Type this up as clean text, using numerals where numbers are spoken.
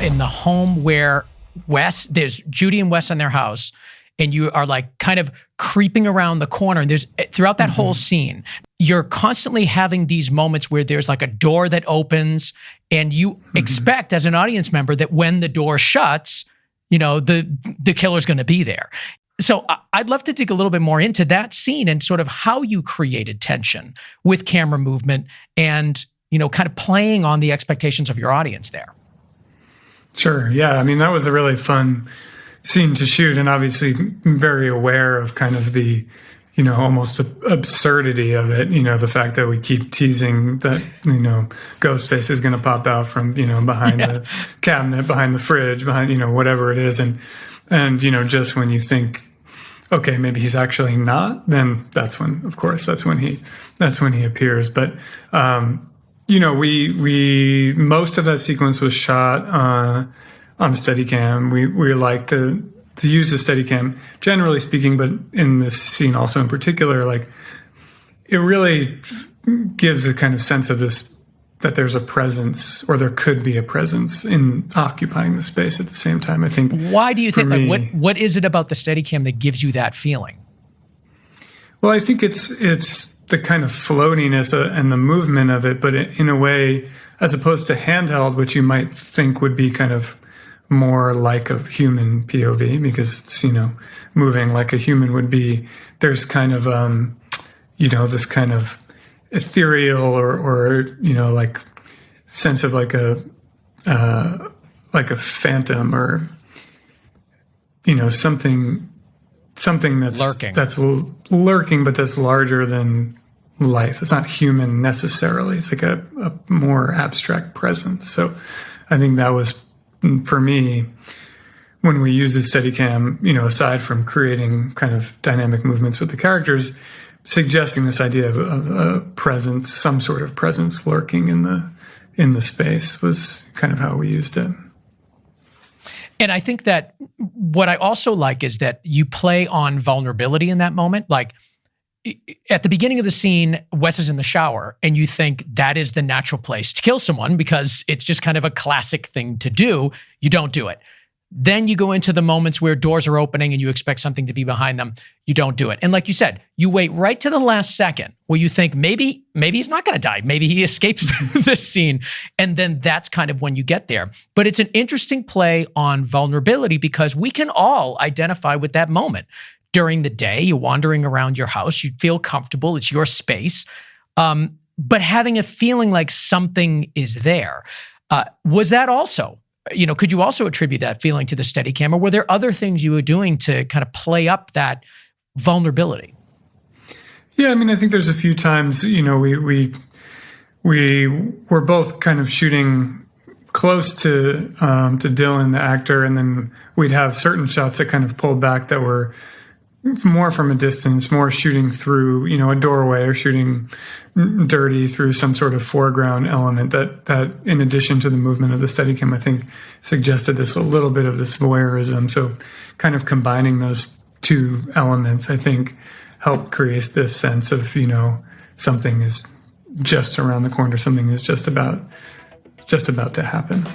in the home where there's Judy and Wes in their house, and you are like kind of creeping around the corner. And there's throughout that whole scene, you're constantly having these moments where there's like a door that opens, and you expect as an audience member that when the door shuts, you know, the killer's going to be there. So I'd love to dig a little bit more into that scene and sort of how you created tension with camera movement and, you know, kind of playing on the expectations of your audience there. Sure. Yeah. I mean, that was a really fun scene to shoot, and obviously very aware of kind of the, you know, almost absurdity of it. You know, the fact that we keep teasing that, you know, Ghostface is going to pop out from, you know, behind the cabinet, behind the fridge, behind, you know, whatever it is. And, you know, just when you think, okay, maybe he's actually not, then that's when, of course, that's when he appears. But, you know, we most of that sequence was shot on a Steadicam. We like to use the Steadicam, generally speaking, but in this scene also in particular, like it really gives a kind of sense of this, that there's a presence, or there could be a presence in occupying the space at the same time. I think. Why do you think? Like, what is it about the Steadicam that gives you that feeling? Well, I think it's the kind of floatiness and the movement of it, but in a way, as opposed to handheld, which you might think would be kind of more like a human POV, because it's, you know, moving like a human would be. There's kind of, you know, this kind of ethereal or you know, like sense of like a phantom, or, you know, something that's lurking, but that's larger than life. It's not human necessarily. It's like a more abstract presence. So I think that was, for me, when we use the Steadicam, you know, aside from creating kind of dynamic movements with the characters, suggesting this idea of a presence, some sort of presence lurking in the space, was kind of how we used it. And I think that what I also like is that you play on vulnerability in that moment. Like at the beginning of the scene, Wes is in the shower, and you think that is the natural place to kill someone because it's just kind of a classic thing to do. You don't do it. Then you go into the moments where doors are opening and you expect something to be behind them. You don't do it. And like you said, you wait right to the last second where you think maybe he's not going to die. Maybe he escapes this scene. And then that's kind of when you get there. But it's an interesting play on vulnerability because we can all identify with that moment. During the day, you're wandering around your house. You feel comfortable. It's your space. But having a feeling like something is there. Was that also... You know, could you also attribute that feeling to the Steadicam, or were there other things you were doing to kind of play up that vulnerability? Yeah, I mean, I think there's a few times, you know, we were both kind of shooting close to Dylan, the actor, and then we'd have certain shots that kind of pulled back that were more from a distance, more shooting through, you know, a doorway, or shooting dirty through some sort of foreground element that in addition to the movement of the Steadicam, I think suggested a little bit of this voyeurism. So kind of combining those two elements, I think, helped create this sense of, you know, something is just around the corner, something is just about to happen.